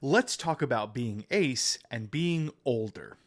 Let's talk about being ace and being older.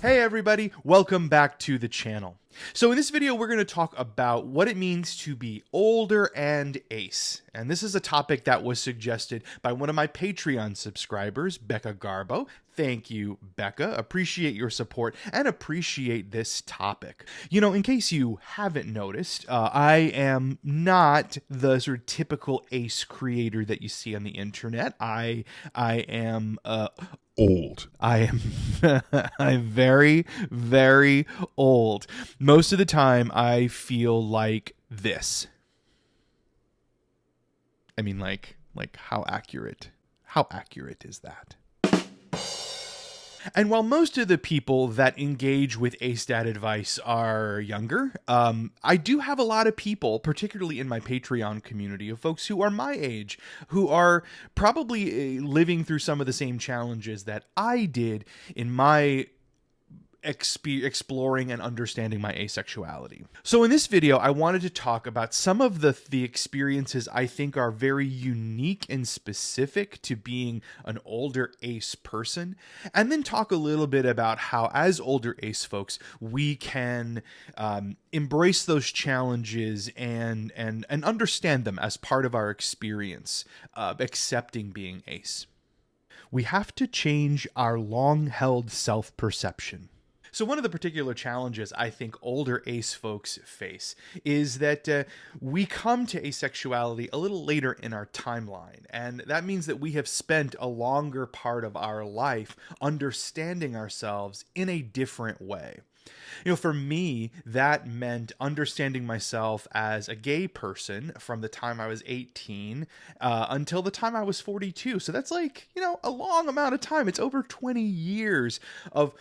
Hey everybody, welcome back to the channel. So in this video, we're going to talk about what it means to be older and ace. And this is a topic that was suggested by one of my Patreon subscribers, Becca Garbo. Thank you, Becca. Appreciate your support and appreciate this topic. You know, in case you haven't noticed, I am not the sort of typical ace creator that you see on the internet. I am old. I am I'm very, very old. Most of the time I feel like this. I mean, like how accurate is that? And while most of the people that engage with ACEDAT advice are younger, I do have a lot of people, particularly in my Patreon community, of folks who are my age, who are probably living through some of the same challenges that I did in my exploring and understanding my asexuality. So in this video, I wanted to talk about some of the experiences I think are very unique and specific to being an older ace person, and then talk a little bit about how, as older ace folks, we can embrace those challenges and understand them as part of our experience of accepting being ace. We have to change our long-held self-perception. So one of the particular challenges I think older ace folks face is that we come to asexuality a little later in our timeline. And that means that we have spent a longer part of our life understanding ourselves in a different way. You know, for me, that meant understanding myself as a gay person from the time I was 18 until the time I was 42. So that's like, you know, a long amount of time. It's over 20 years of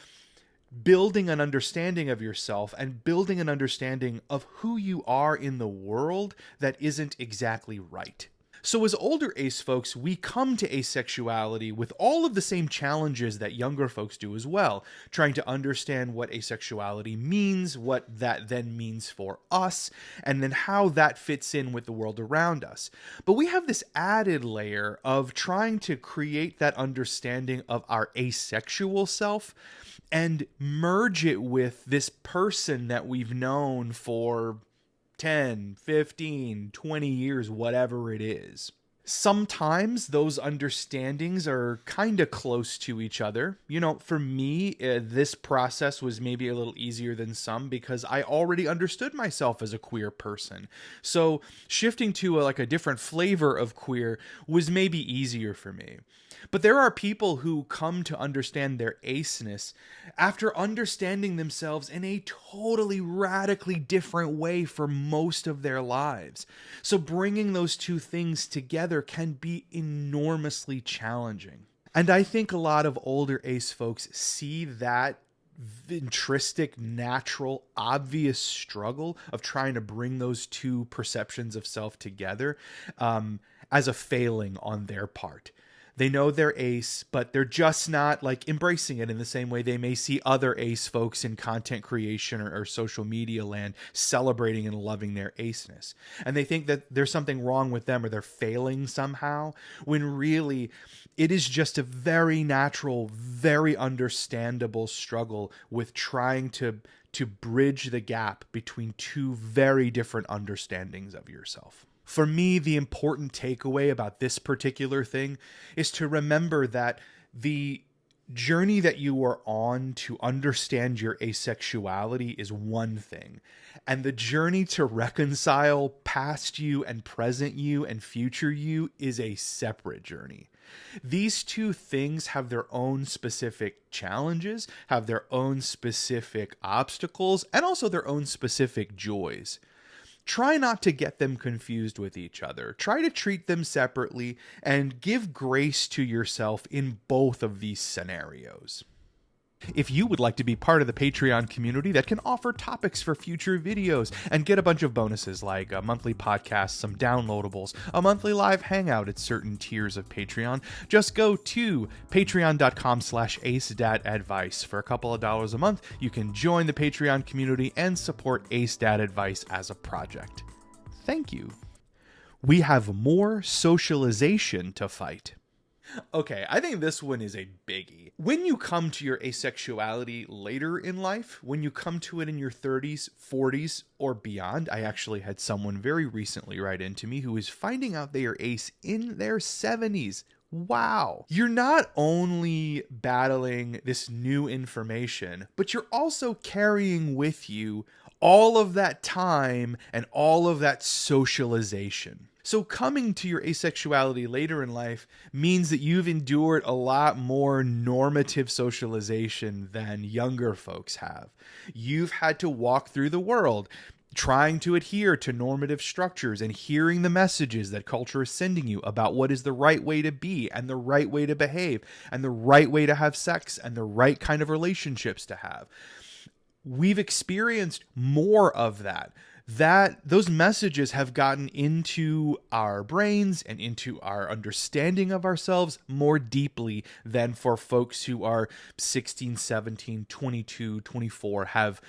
building an understanding of yourself and building an understanding of who you are in the world that isn't exactly right. So as older ace folks, we come to asexuality with all of the same challenges that younger folks do as well, trying to understand what asexuality means, what that then means for us, and then how that fits in with the world around us. But we have this added layer of trying to create that understanding of our asexual self and merge it with this person that we've known for 10, 15, 20 years, whatever it is. Sometimes those understandings are kind of close to each other. You know, for me, this process was maybe a little easier than some because I already understood myself as a queer person. So shifting to a different flavor of queer was maybe easier for me. But there are people who come to understand their aceness after understanding themselves in a totally radically different way for most of their lives. So bringing those two things together can be enormously challenging. And I think a lot of older ace folks see that intrinsic, natural, obvious struggle of trying to bring those two perceptions of self together as a failing on their part. They know they're ace, but they're just not embracing it in the same way they may see other ace folks in content creation or social media land celebrating and loving their aceness. And they think that there's something wrong with them or they're failing somehow, when really it is just a very natural, very understandable struggle with trying to bridge the gap between two very different understandings of yourself. For me, the important takeaway about this particular thing is to remember that the journey that you are on to understand your asexuality is one thing, and the journey to reconcile past you and present you and future you is a separate journey. These two things have their own specific challenges, have their own specific obstacles, and also their own specific joys. Try not to get them confused with each other. Try to treat them separately and give grace to yourself in both of these scenarios. If you would like to be part of the Patreon community that can offer topics for future videos and get a bunch of bonuses like a monthly podcast, some downloadables, a monthly live hangout at certain tiers of Patreon, just go to patreon.com/acedadadvice. For a couple of dollars a month, you can join the Patreon community and support Ace Dad Advice as a project. Thank you. We have more socialization to fight. Okay, I think this one is a biggie. When you come to your asexuality later in life, when you come to it in your 30s, 40s, or beyond, I actually had someone very recently write into me who is finding out they are ace in their 70s. Wow. You're not only battling this new information, but you're also carrying with you all of that time and all of that socialization. So coming to your asexuality later in life means that you've endured a lot more normative socialization than younger folks have. You've had to walk through the world trying to adhere to normative structures and hearing the messages that culture is sending you about what is the right way to be and the right way to behave and the right way to have sex and the right kind of relationships to have. We've experienced more of that. Those messages have gotten into our brains and into our understanding of ourselves more deeply than for folks who are 16, 17, 22, 24 have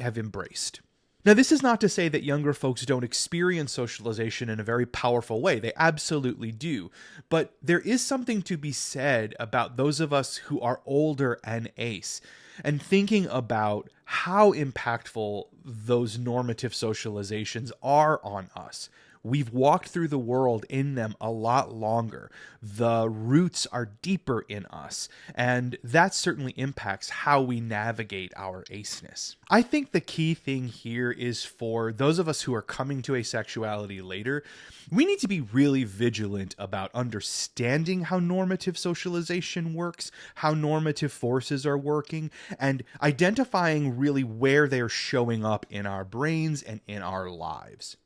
embraced. Now, this is not to say that younger folks don't experience socialization in a very powerful way. They absolutely do. But there is something to be said about those of us who are older and ace, and thinking about how impactful those normative socializations are on us. We've walked through the world in them a lot longer. The roots are deeper in us, and that certainly impacts how we navigate our aceness. I think the key thing here is for those of us who are coming to asexuality later, we need to be really vigilant about understanding how normative socialization works, how normative forces are working, and identifying really where they're showing up in our brains and in our lives.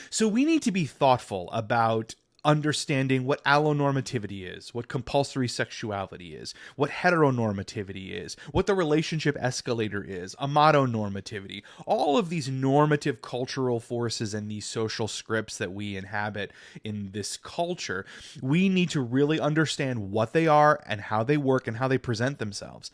So we need to be thoughtful about understanding what allonormativity is, what compulsory sexuality is, what heteronormativity is, what the relationship escalator is, amatonormativity, all of these normative cultural forces and these social scripts that we inhabit in this culture. We need to really understand what they are and how they work and how they present themselves.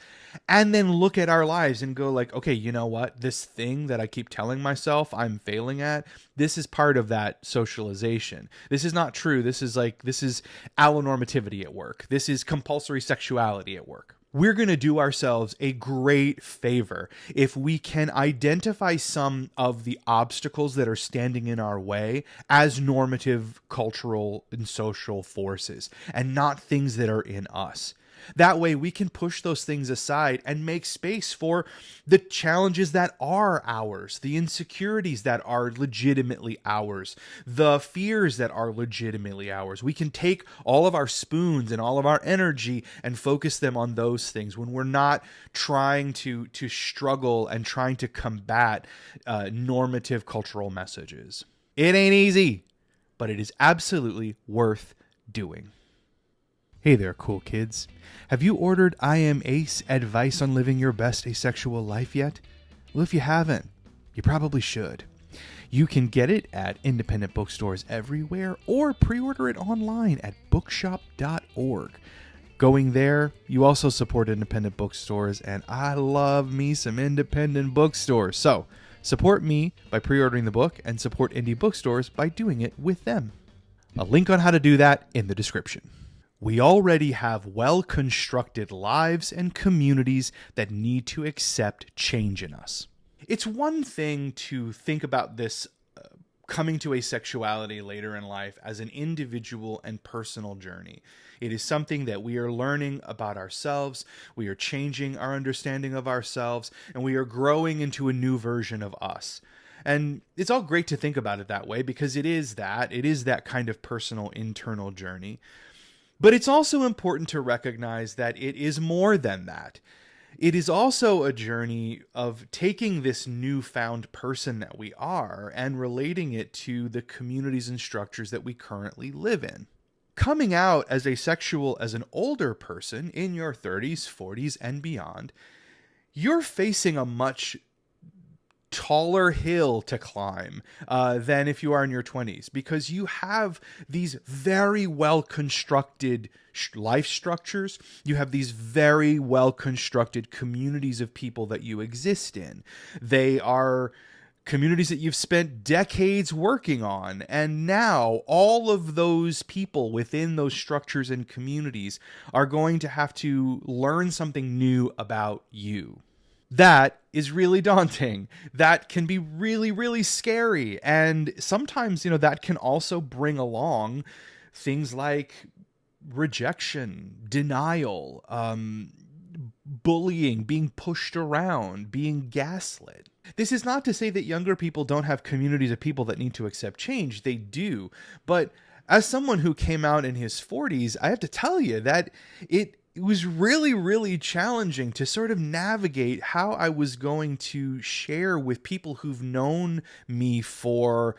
And then look at our lives and go like, okay, you know what? This thing that I keep telling myself I'm failing at, this is part of that socialization. This is not true. This is allonormativity at work. This is compulsory sexuality at work. We're going to do ourselves a great favor if we can identify some of the obstacles that are standing in our way as normative cultural and social forces and not things that are in us. That way we can push those things aside and make space for the challenges that are ours, the insecurities that are legitimately ours, the fears that are legitimately ours. We can take all of our spoons and all of our energy and focus them on those things when we're not trying to struggle and trying to combat normative cultural messages. It ain't easy, but it is absolutely worth doing. Hey there, cool kids. Have you ordered I Am Ace Advice on Living Your Best Asexual Life yet? Well, if you haven't, you probably should. You can get it at independent bookstores everywhere or pre-order it online at bookshop.org. Going there, you also support independent bookstores, and I love me some independent bookstores. So, support me by pre-ordering the book and support indie bookstores by doing it with them. A link on how to do that in the description. We already have well-constructed lives and communities that need to accept change in us. It's one thing to think about this coming to asexuality later in life as an individual and personal journey. It is something that we are learning about ourselves, we are changing our understanding of ourselves, and we are growing into a new version of us. And it's all great to think about it that way because it is that kind of personal internal journey. But it's also important to recognize that it is more than that. It is also a journey of taking this newfound person that we are and relating it to the communities and structures that we currently live in. coming out as asexual as an older person in your 30s, 40s, and beyond, you're facing a much taller hill to climb than if you are in your 20s, because you have these very well constructed life structures. You have these very well constructed communities of people that you exist in. They are communities that you've spent decades working on. And now all of those people within those structures and communities are going to have to learn something new about you. That is really daunting. That can be really, really scary. And sometimes, that can also bring along things like rejection, denial, bullying, being pushed around, being gaslit. This is not to say that younger people don't have communities of people that need to accept change. They do. But as someone who came out in his 40s, I have to tell you that it was really, really challenging to sort of navigate how I was going to share with people who've known me for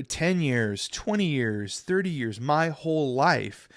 10 years, 20 years, 30 years, my whole life,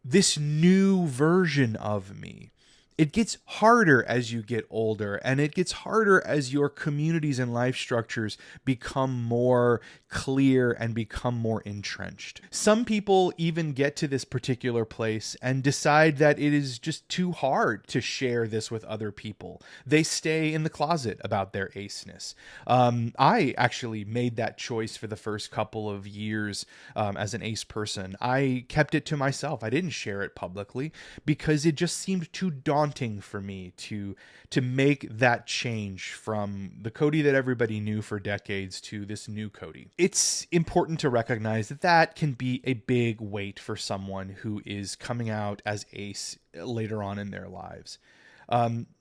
this new version of me. It gets harder as you get older, and it gets harder as your communities and life structures become more clear and become more entrenched. Some people even get to this particular place and decide that it is just too hard to share this with other people. They stay in the closet about their aceness. I actually made that choice for the first couple of years as an ace person. I kept it to myself. I didn't share it publicly because it just seemed too daunting for me to make that change from the Cody that everybody knew for decades to this new Cody. It's important to recognize that that can be a big weight for someone who is coming out as ace later on in their lives.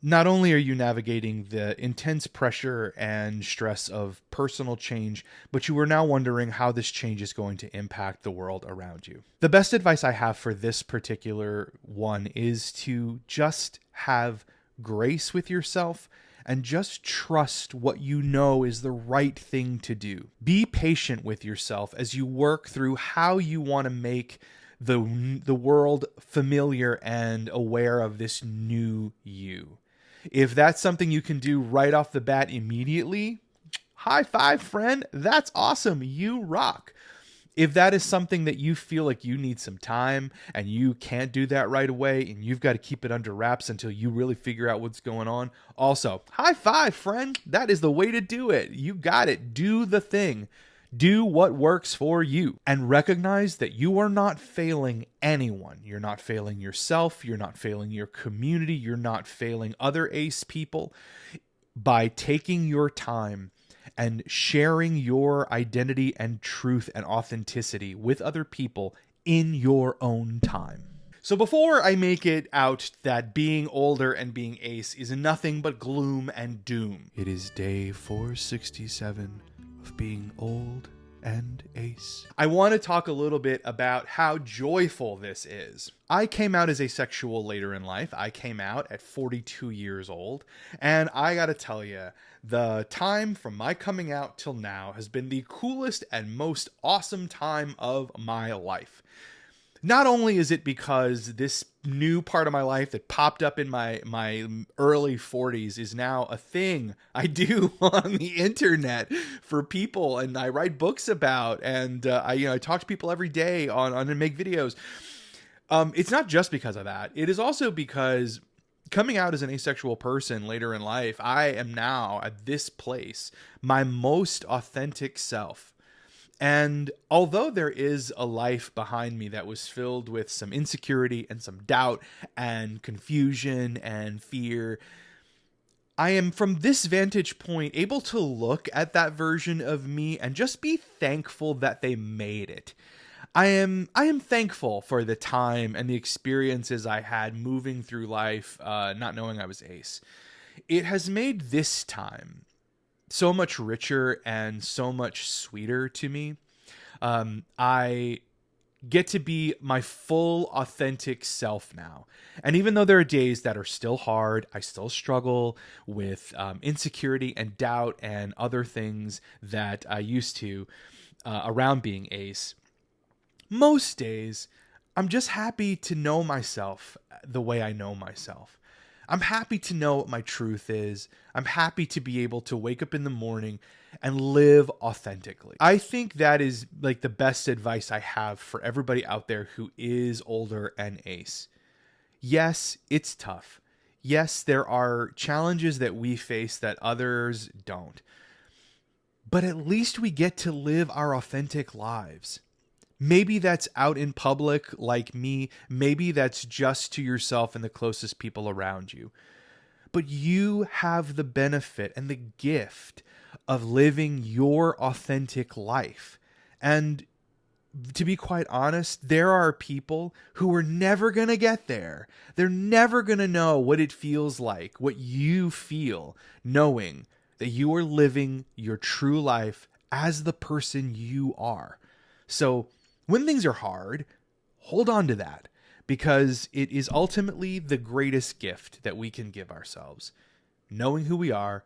Not only are you navigating the intense pressure and stress of personal change, but you are now wondering how this change is going to impact the world around you. The best advice I have for this particular one is to just have grace with yourself and just trust what you know is the right thing to do. Be patient with yourself as you work through how you want to make the world familiar and aware of this new you. If that's something you can do right off the bat immediately, high five, friend. That's awesome. You rock. If that is something that you feel like you need some time and you can't do that right away and you've got to keep it under wraps until you really figure out what's going on, also, high five, friend. That is the way to do it. You got it. Do the thing. Do what works for you, and recognize that you are not failing anyone. You're not failing yourself. You're not failing your community. You're not failing other ace people by taking your time and sharing your identity and truth and authenticity with other people in your own time. So before I make it out that being older and being ace is nothing but gloom and doom, it is day 467 of being old and ace. I want to talk a little bit about how joyful this is. I came out as asexual later in life. I came out at 42 years old, and I gotta tell you, the time from my coming out till now has been the coolest and most awesome time of my life. Not only is it because this new part of my life that popped up in my early 40s is now a thing I do on the internet for people, and I write books about, and I talk to people every day on and make videos. It's not just because of that. It is also because coming out as an asexual person later in life, I am now at this place, my most authentic self. And although there is a life behind me that was filled with some insecurity and some doubt and confusion and fear, I am, from this vantage point, able to look at that version of me and just be thankful that they made it. I am thankful for the time and the experiences I had moving through life, not knowing I was ace. It has made this time so much richer and so much sweeter to me. I get to be my full authentic self now. And even though there are days that are still hard, I still struggle with insecurity and doubt and other things that I used to around being ace. most days, I'm just happy to know myself the way I know myself. I'm happy to know what my truth is. I'm happy to be able to wake up in the morning and live authentically. I think that is like the best advice I have for everybody out there who is older and ace. Yes, it's tough. Yes, there are challenges that we face that others don't. But at least we get to live our authentic lives. Maybe that's out in public like me. Maybe that's just to yourself and the closest people around you. But you have the benefit and the gift of living your authentic life. And to be quite honest, there are people who are never going to get there. They're never going to know what it feels like, what you feel, knowing that you are living your true life as the person you are. So when things are hard, hold on to that, because it is ultimately the greatest gift that we can give ourselves, knowing who we are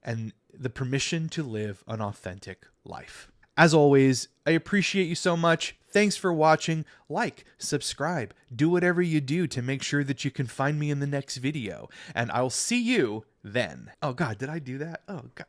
and the permission to live an authentic life. As always, I appreciate you so much. Thanks for watching. Like, subscribe, do whatever you do to make sure that you can find me in the next video. And I'll see you then. Oh God, did I do that? Oh God.